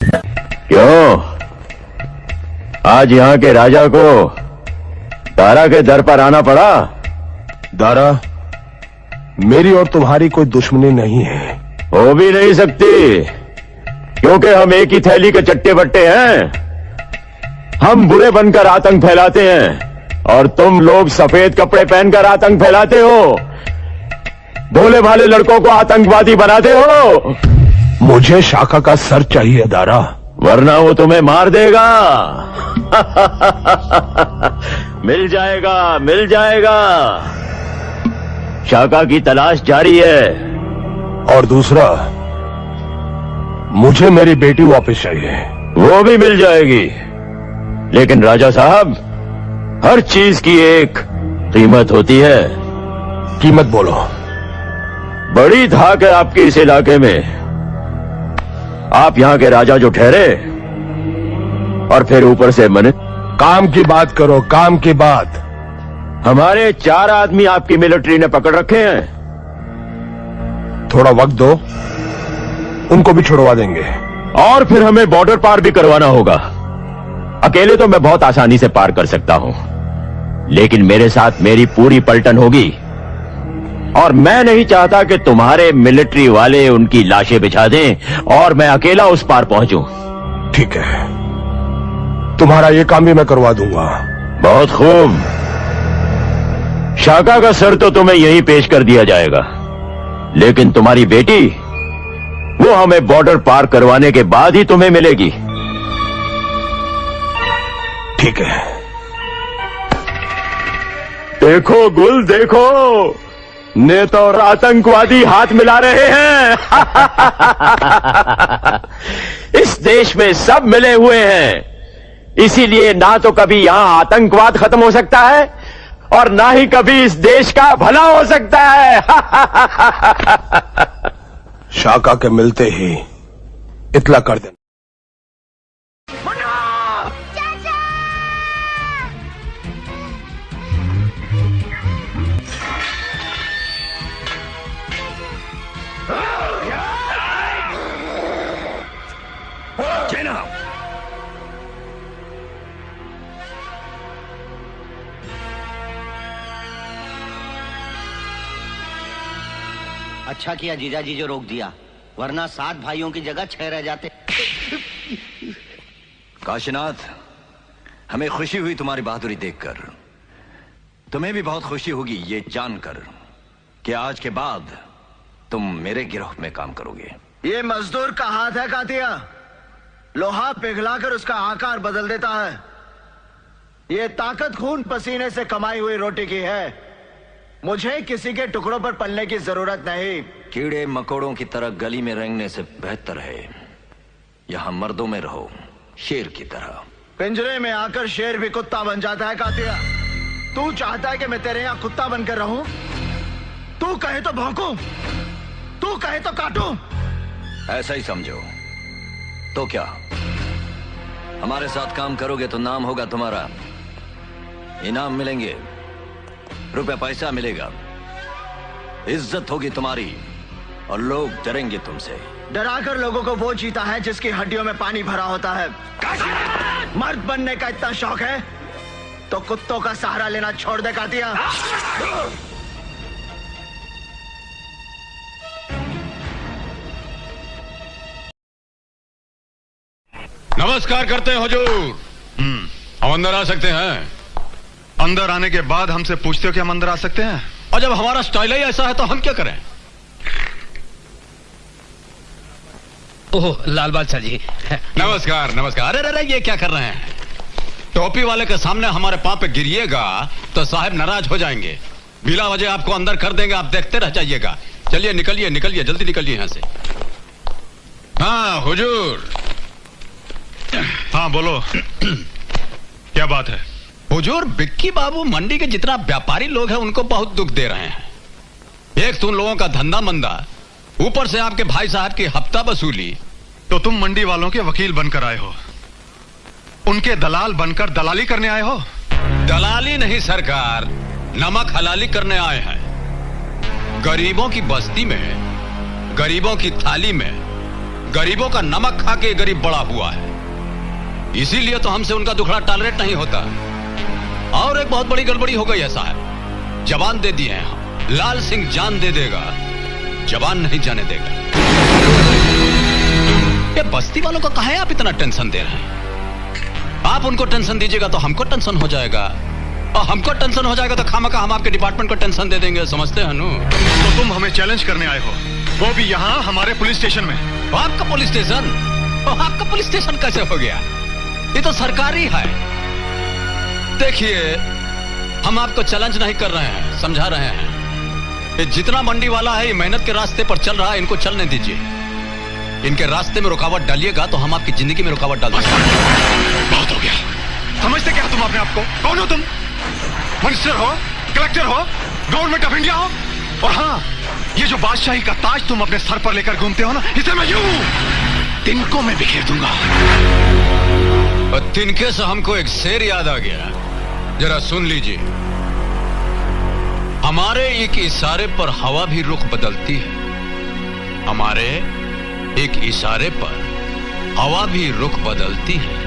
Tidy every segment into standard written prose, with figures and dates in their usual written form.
क्यों आज यहाँ के राजा को दारा के दर पर आना पड़ा? दारा, मेरी और तुम्हारी कोई दुश्मनी नहीं है। हो भी नहीं सकती, क्योंकि हम एक ही थैली के चट्टे बट्टे हैं। हम बुरे बनकर आतंक फैलाते हैं और तुम लोग सफेद कपड़े पहनकर आतंक फैलाते हो, भोले भाले लड़कों को आतंकवादी बनाते हो। मुझे शाखा का सर चाहिए दारा, वरना वो तुम्हें मार देगा। मिल जाएगा, मिल जाएगा। शाखा की तलाश जारी है। और दूसरा, मुझे मेरी बेटी वापस चाहिए। वो भी मिल जाएगी, लेकिन राजा साहब, हर चीज की एक कीमत होती है। कीमत बोलो। बड़ी धाक है आपके इस इलाके में। आप यहाँ के राजा जो ठहरे, और फिर ऊपर से मन। काम की बात करो, काम की बात। हमारे 4 आदमी आपकी मिलिट्री ने पकड़ रखे हैं। थोड़ा वक्त दो, उनको भी छुड़वा देंगे। और फिर हमें बॉर्डर पार भी करवाना होगा। अकेले तो मैं बहुत आसानी से पार कर सकता हूं, लेकिन मेरे साथ मेरी पूरी पलटन होगी, और मैं नहीं चाहता कि तुम्हारे मिलिट्री वाले उनकी लाशें बिछा दें और मैं अकेला उस पार पहुंचूं। ठीक है, तुम्हारा ये काम भी मैं करवा दूंगा। बहुत खूब। शाखा का सर तो तुम्हें यहीं पेश कर दिया जाएगा, लेकिन तुम्हारी बेटी, वो हमें बॉर्डर पार करवाने के बाद ही तुम्हें मिलेगी। ठीक है। देखो गुल, देखो, नेता और आतंकवादी हाथ मिला रहे हैं। इस देश में सब मिले हुए हैं, इसीलिए ना तो कभी यहां आतंकवाद खत्म हो सकता है और ना ही कभी इस देश का भला हो सकता है। शाखा के मिलते ही इतला कर देना। अच्छा किया जीजाजी जो रोक दिया, वरना 7 भाइयों की जगह 6 रह जाते। काशीनाथ, हमें खुशी हुई तुम्हारी बहादुरी देखकर। तुम्हें भी बहुत खुशी होगी ये जानकर कि आज के बाद तुम मेरे गिरोह में काम करोगे। ये मजदूर का हाथ है कातिया, लोहा पिघलाकर उसका आकार बदल देता है। ये ताकत खून पसीने से कमाई हुई रोटी की है। मुझे किसी के टुकड़ों पर पलने की जरूरत नहीं। कीड़े मकोड़ों की तरह गली में रेंगने से बेहतर है यहां मर्दों में रहो, शेर की तरह। पिंजरे में आकर शेर भी कुत्ता बन जाता है कातिया। तू चाहता है कि मैं तेरे यहां कुत्ता बनकर रहूं? तू कहे तो भौंकूं, तू कहे तो काटूं। ऐसा ही समझो। तो क्या हमारे साथ काम करोगे तो नाम होगा तुम्हारा, इनाम मिलेंगे, रुपया पैसा मिलेगा, इज्जत होगी तुम्हारी, और लोग डरेंगे तुमसे। डराकर लोगों को वो जीता है जिसकी हड्डियों में पानी भरा होता है। मर्द बनने का इतना शौक है तो कुत्तों का सहारा लेना छोड़ दे कातिया। नमस्कार करते हैं हुजूर। हम अंदर आ सकते हैं? अंदर आने के बाद हमसे पूछते हो कि हम अंदर आ सकते हैं? और जब हमारा स्टाइल ही ऐसा है तो हम क्या करें? ओह लाल बादशाह जी। नमस्कार नमस्कार। अरे अरे ये क्या कर रहे हैं? टोपी वाले के सामने हमारे पांव पे गिरिएगा तो साहब नाराज हो जाएंगे। बिला वजह आपको अंदर कर देंगे, आप देखते रह जाइएगा। चलिए निकलिए निकलिए, जल्दी निकलिए यहां से। हाँ हुजूर। हाँ बोलो। क्या बात है? हुजूर, बिक्की बाबू मंडी के जितना व्यापारी लोग हैं उनको बहुत दुख दे रहे हैं। एक तो उन लोगों का धंधा मंदा, ऊपर से आपके भाई साहब की हफ्ता वसूली। तो तुम मंडी वालों के वकील बनकर आए हो, उनके दलाल बनकर दलाली करने आए हो? दलाली नहीं सरकार, नमक हलाली करने आए हैं। गरीबों की बस्ती में, गरीबों की थाली में गरीबों का नमक खा के गरीब बड़ा हुआ है, इसीलिए तो हमसे उनका दुखड़ा टॉलरेट नहीं होता। और एक बहुत बड़ी गड़बड़ी हो गई है साहब, जबान दे दिए हैं हम। लाल सिंह जान दे देगा, जबान नहीं जाने देगा। ये बस्ती वालों को काहे आप इतना टेंशन दे रहे हैं? आप उनको टेंशन दीजिएगा तो हमको टेंशन हो जाएगा, और हमको टेंशन हो जाएगा तो खामखा हम आपके डिपार्टमेंट को टेंशन दे देंगे, समझते हैं नु? तो तुम हमें चैलेंज करने आए हो, वो भी यहाँ हमारे पुलिस स्टेशन में। आपका पुलिस स्टेशन? आपका पुलिस स्टेशन कैसे हो गया? ये तो सरकारी है। देखिए, हम आपको चैलेंज नहीं कर रहे हैं, समझा रहे हैं। ये जितना मंडी वाला है ये मेहनत के रास्ते पर चल रहा है, इनको चलने दीजिए। इनके रास्ते में रुकावट डालिएगा तो हम आपकी जिंदगी में रुकावट डाल देंगे। बहुत हो गया। समझते क्या तुम अपने आप को? कौन हो तुम? मिनिस्टर हो, कलेक्टर हो, गवर्नमेंट ऑफ इंडिया हो? और हाँ, ये जो बादशाही का ताज तुम अपने सर पर लेकर घूमते हो ना, इसे मैं यूं तिनकों में बिखेर दूंगा। और तिनके से हमको एक शेर याद आ गया, जरा सुन लीजिए। हमारे एक इशारे पर हवा भी रुख बदलती है, हमारे एक इशारे पर हवा भी रुख बदलती है।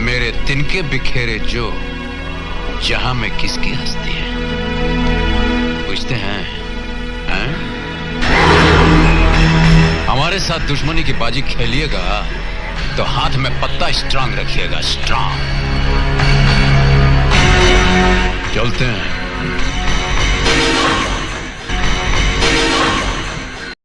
मेरे तिनके बिखेरे जो जहां में किसकी हस्ती है, पूछते हैं, हैं? हमारे साथ दुश्मनी की बाजी खेलिएगा तो हाथ में पत्ता स्ट्रांग रखिएगा, स्ट्रांग। चलते हैं।